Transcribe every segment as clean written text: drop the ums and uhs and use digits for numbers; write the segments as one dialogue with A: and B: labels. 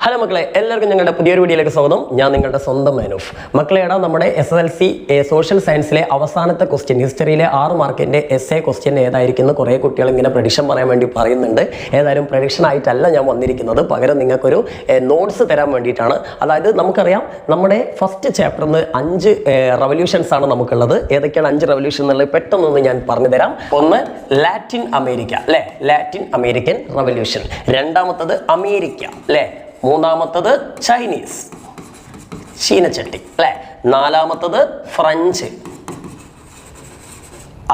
A: Hello മക്കളെ, എല്ലാവർക്കും ഞങ്ങളുടെ പുതിയൊരു വീഡിയോയിലേക്ക് സ്വാഗതം. ഞാൻ നിങ്ങളുടെ സ്വന്തം മാനൂഫ്. മക്കളെടാ, നമ്മുടെ SSLC സോഷ്യൽ സയൻസിലെ അവസാനത്തെ ക്വസ്റ്റ്യൻ, ഹിസ്റ്ററിയിലെ 6 മാർക്കിൻ്റെ essay ക്വസ്റ്റ്യൻ ഏതായിരിക്കുന്നു കുറേ കുട്ടികൾ ഇങ്ങനെ പ്രഡിക്ഷൻ പറയാൻ വേണ്ടി പറയുന്നുണ്ട്. ഏതായാലും പ്രഡിക്ഷൻ ആയിട്ടല്ല ഞാൻ വന്നിരിക്കുന്നത്, പകരം നിങ്ങൾക്കൊരു നോട്ട്സ് തരാൻ വേണ്ടിയിട്ടാണ്. അതായത് നമുക്കറിയാം, നമ്മുടെ ഫസ്റ്റ് ചാപ്റ്ററിന് 5 റവല്യൂഷൻസ് ആണ് നമുക്കുള്ളത്. ഏതൊക്കെയാണ് 5 റവല്യൂഷൻ എന്നുള്ളത് പെട്ടെന്നൊന്ന് ഞാൻ പറഞ്ഞു തരാം. ഒന്ന് ലാറ്റിൻ അമേരിക്ക, അല്ലേ, ലാറ്റിൻ അമേരിക്കൻ റവല്യൂഷൻ. രണ്ടാമത്തത് അമേരിക്ക, അല്ലേ. മൂന്നാമത്തത് ചൈനീസ്, ചീനച്ചട്ടി, അല്ലേ. നാലാമത്തത് ഫ്രഞ്ച്.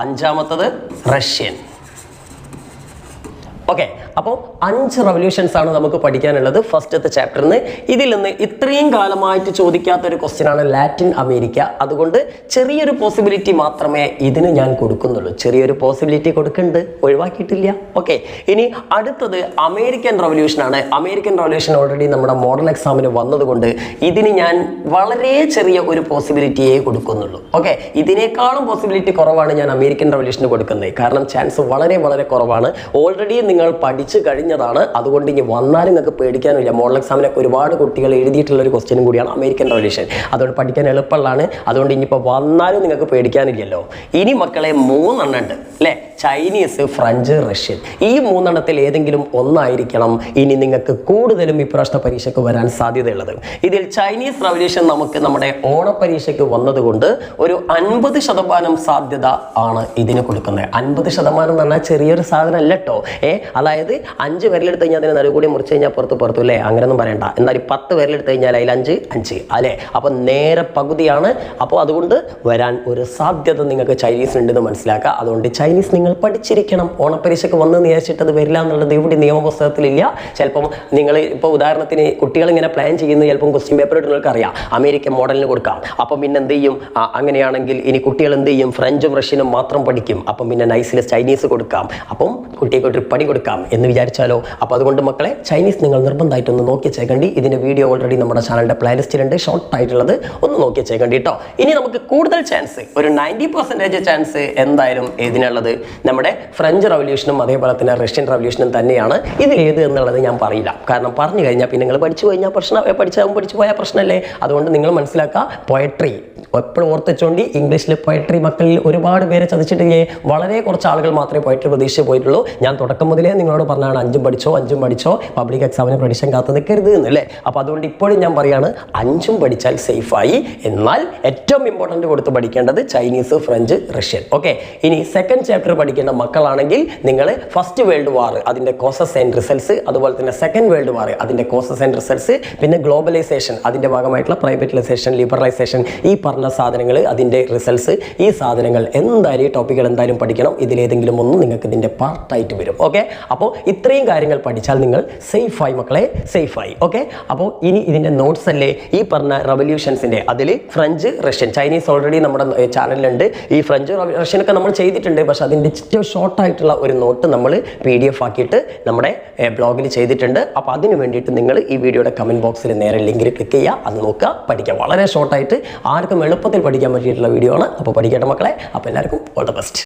A: അഞ്ചാമത്തത് റഷ്യൻ. ഓക്കെ, അപ്പോൾ 5 റവല്യൂഷൻസ് ആണ് നമുക്ക് പഠിക്കാനുള്ളത് ഫസ്റ്റത്തെ ചാപ്റ്ററിന്. ഇതിൽ നിന്ന് ഇത്രയും കാലമായിട്ട് ചോദിക്കാത്തൊരു ക്വസ്റ്റ്യൻ ആണ് ലാറ്റിൻ അമേരിക്ക. അതുകൊണ്ട് ചെറിയൊരു പോസിബിലിറ്റി മാത്രമേ ഇതിന് ഞാൻ കൊടുക്കുന്നുള്ളൂ. ചെറിയൊരു പോസിബിലിറ്റി കൊടുക്കുന്നുണ്ട്, ഒഴിവാക്കിയിട്ടില്ല. ഓക്കെ, ഇനി അടുത്തത് അമേരിക്കൻ റവല്യൂഷൻ ആണ്. അമേരിക്കൻ റവല്യൂഷൻ ഓൾറെഡി നമ്മുടെ മോഡൽ എക്സാമിന് വന്നതുകൊണ്ട് ഇതിന് ഞാൻ വളരെ ചെറിയ ഒരു പോസിബിലിറ്റിയേ കൊടുക്കുന്നുള്ളൂ. ഓക്കെ, ഇതിനേക്കാളും പോസിബിലിറ്റി കുറവാണ് ഞാൻ അമേരിക്കൻ റവല്യൂഷന് കൊടുക്കുന്നത്. കാരണം ചാൻസ് വളരെ വളരെ കുറവാണ്. ഓൾറെഡി നിങ്ങൾ പഠിച്ചു കഴിഞ്ഞതാണ്. അതുകൊണ്ട് ഇനി വന്നാലും നിങ്ങൾക്ക് പേടിക്കാനില്ല. മോഡൽ എക്സാമിനൊക്കെ ഒരുപാട് കുട്ടികൾ എഴുതിയിട്ടുള്ള ഒരു ക്വസ്റ്റ്യനും കൂടിയാണ് അമേരിക്കൻ റവല്യൂഷൻ. അതുകൊണ്ട് പഠിക്കാൻ എളുപ്പമുള്ളതാണ്. അതുകൊണ്ട് ഇനിയിപ്പോൾ വന്നാലും നിങ്ങൾക്ക് പേടിക്കാനില്ലല്ലോ. ഇനി മക്കളെ 3 എണ്ണം ഉണ്ട്, അല്ലേ. Chinese, French, Russian. ഈ 3 എണ്ണത്തിൽ ഏതെങ്കിലും ഒന്നായിരിക്കണം ഇനി നിങ്ങൾക്ക് കൂടുതലും ഇപ്രാവശ്യത്തെ പരീക്ഷയ്ക്ക് വരാൻ സാധ്യതയുള്ളത്. ഇതിൽ ചൈനീസ് റവല്യൂഷൻ നമുക്ക് നമ്മുടെ ഓണപ്പരീക്ഷയ്ക്ക് വന്നതുകൊണ്ട് ഒരു 50% സാധ്യത ആണ് ഇതിന് കൊടുക്കുന്നത്. 50% എന്ന് പറഞ്ഞാൽ ചെറിയൊരു സാധനം അല്ല കേട്ടോ. അതായത് 5 വിരലെടുത്ത് കഴിഞ്ഞാൽ അതിന് നടുകൂടി മുറിച്ച് കഴിഞ്ഞാൽ പുറത്തു അല്ലേ, അങ്ങനെയൊന്നും പറയണ്ട. എന്നാലും 10 വിരലെടുത്ത് കഴിഞ്ഞാൽ അതിൽ 5 അല്ലേ. അപ്പോൾ നേരെ പകുതിയാണ്. അപ്പോൾ അതുകൊണ്ട് വരാൻ ഒരു സാധ്യത നിങ്ങൾക്ക് ചൈനീസ് ഉണ്ടെന്ന് മനസ്സിലാക്കുക. അതുകൊണ്ട് ചൈനീസ് നിങ്ങൾ പഠിച്ചിരിക്കണം. ഓണപ്പരീക്ഷയ്ക്ക് വന്ന് വിചാരിച്ചിട്ട് അത് വരില്ല എന്നുള്ളത് ഇവിടെ നിയമപുസ്തകത്തിലില്ല. ചിലപ്പം നിങ്ങൾ ഇപ്പോൾ ഉദാഹരണത്തിന് കുട്ടികൾ ഇങ്ങനെ പ്ലാൻ ചെയ്യുന്നത് ചിലപ്പം ക്വസ്റ്റ്യൻ പേപ്പർ നിങ്ങൾക്ക് അറിയാം, അമേരിക്കൻ മോഡലിന് കൊടുക്കാം. അപ്പം പിന്നെ എന്ത് ചെയ്യും? അങ്ങനെയാണെങ്കിൽ ഇനി കുട്ടികൾ എന്ത് ചെയ്യും? ഫ്രഞ്ചും റഷ്യനും മാത്രം പഠിക്കും. അപ്പം പിന്നെ നൈസിൽ ചൈനീസ് കൊടുക്കാം. അപ്പം കുട്ടിക്ക് ഒരു പണി കൊടുക്കാം എന്ന് വിചാരിച്ചാലോ. അപ്പോൾ അതുകൊണ്ട് മക്കളെ, ചൈനീസ് നിങ്ങൾ നിർബന്ധമായിട്ടൊന്ന് നോക്കി ചേക്കണ്ടി. ഇതിൻ്റെ വീഡിയോ ഓൾറെഡി നമ്മുടെ ചാനലിൻ്റെ പ്ലേലിസ്റ്റിലുണ്ട്, ഷോർട്ട് ആയിട്ടുള്ളത്. ഒന്ന് നോക്കി ചേക്കണ്ടി കേട്ടോ. ഇനി നമുക്ക് കൂടുതൽ ചാൻസ്, ഒരു 90% ചാൻസ് എന്തായാലും ഏതിനുള്ളത് നമ്മുടെ ഫ്രഞ്ച് റവല്യൂഷനും അതേപോലെ തന്നെ റഷ്യൻ റവല്യൂഷനും തന്നെയാണ്. ഇതിൽ ഏത് എന്നുള്ളത് ഞാൻ പറയില്ല. കാരണം പറഞ്ഞു കഴിഞ്ഞാൽ പിന്നെ നിങ്ങൾ പഠിച്ചു കഴിഞ്ഞാൽ പഠിച്ചു പോയാൽ പ്രശ്നമല്ലേ. അതുകൊണ്ട് നിങ്ങൾ മനസ്സിലാക്കുക, പോയട്രി എപ്പോഴും ഓർത്തിച്ചോണ്ടി. ഇംഗ്ലീഷിൽ പോയട്രി മക്കളിൽ ഒരുപാട് പേരെ ചതിച്ചിട്ടില്ലേ. വളരെ കുറച്ച് ആളുകൾ മാത്രമേ പോയട്രി പ്രതീക്ഷിച്ച് പോയിട്ടുള്ളൂ. ഞാൻ തുടക്കം മുതലേ നിങ്ങളോട് പറഞ്ഞാണ് 5 പഠിച്ചോ പബ്ലിക് എക്സാമിന് പ്രഡിക്ഷൻ കാത്ത് നിൽക്കരുത് എന്നല്ലേ. അപ്പോൾ അതുകൊണ്ട് ഇപ്പോഴും ഞാൻ പറയാണ്, 5 പഠിച്ചാൽ സേഫായി. എന്നാൽ ഏറ്റവും ഇമ്പോർട്ടൻ്റ് കൊടുത്ത് പഠിക്കേണ്ടത് ചൈനീസ്, ഫ്രഞ്ച്, റഷ്യൻ. ഓക്കെ, ഇനി സെക്കൻഡ് ചാപ്റ്റർ പഠിക്കേണ്ട മക്കളാണെങ്കിൽ നിങ്ങൾ ഫസ്റ്റ് വേൾഡ് വാർ അതിൻ്റെ കോസസ് ആൻഡ് റിസൾട്ട്സ്, അതുപോലെ തന്നെ സെക്കൻഡ് വേൾഡ് വാർ അതിൻ്റെ കോസസ് ആൻഡ് റിസൾട്ട്സ്, പിന്നെ ഗ്ലോബലൈസേഷൻ അതിൻ്റെ ഭാഗമായിട്ടുള്ള പ്രൈവറ്റൈസേഷൻ, ലിബറലൈസേഷൻ, ഈ പറഞ്ഞ സാധനങ്ങൾ അതിൻ്റെ റിസൾട്ട്സ്, ഈ സാധനങ്ങൾ എന്തായാലും ഈ ടോപ്പിക്കുകൾ എന്തായാലും പഠിക്കണം. ഇതിലേതെങ്കിലും ഒന്നും നിങ്ങൾക്ക് ഇതിൻ്റെ പാർട്ടായിട്ട് വരും. ഓക്കെ, അപ്പോൾ ഇത്രയും കാര്യങ്ങൾ പഠിച്ചാൽ നിങ്ങൾ സേഫായി മക്കളെ, സേഫായി. ഓക്കെ, അപ്പോൾ ഇനി ഇതിൻ്റെ നോട്ട്സ് അല്ലേ ഈ പറഞ്ഞ റവല്യൂഷൻസിൻ്റെ. അതിൽ ഫ്രഞ്ച്, റഷ്യൻ, ചൈനീസ് ഓൾറെഡി നമ്മുടെ ചാനലിലുണ്ട്. ഈ ഫ്രഞ്ച് റഷ്യനൊക്കെ നമ്മൾ ചെയ്തിട്ടുണ്ട്. പക്ഷേ അതിൻ്റെ ഏറ്റവും ഷോർട്ടായിട്ടുള്ള ഒരു നോട്ട് നമ്മൾ PDF ആക്കിയിട്ട് നമ്മുടെ ബ്ലോഗിൽ ചെയ്തിട്ടുണ്ട്. അപ്പോൾ അതിന് വേണ്ടിയിട്ട് നിങ്ങൾ ഈ വീഡിയോയുടെ കമൻറ്റ് ബോക്സിൽ നേരെ ലിങ്കിൽ ക്ലിക്ക് ചെയ്യുക, അത് നോക്കുക, പഠിക്കുക. വളരെ ഷോർട്ടായിട്ട് ആർക്കും എളുപ്പത്തിൽ പഠിക്കാൻ പറ്റിയിട്ടുള്ള വീഡിയോ ആണ്. അപ്പോൾ പഠിക്കട്ടെ മക്കളെ. അപ്പോൾ എല്ലാവർക്കും ഓൾ ദ ബെസ്റ്റ്.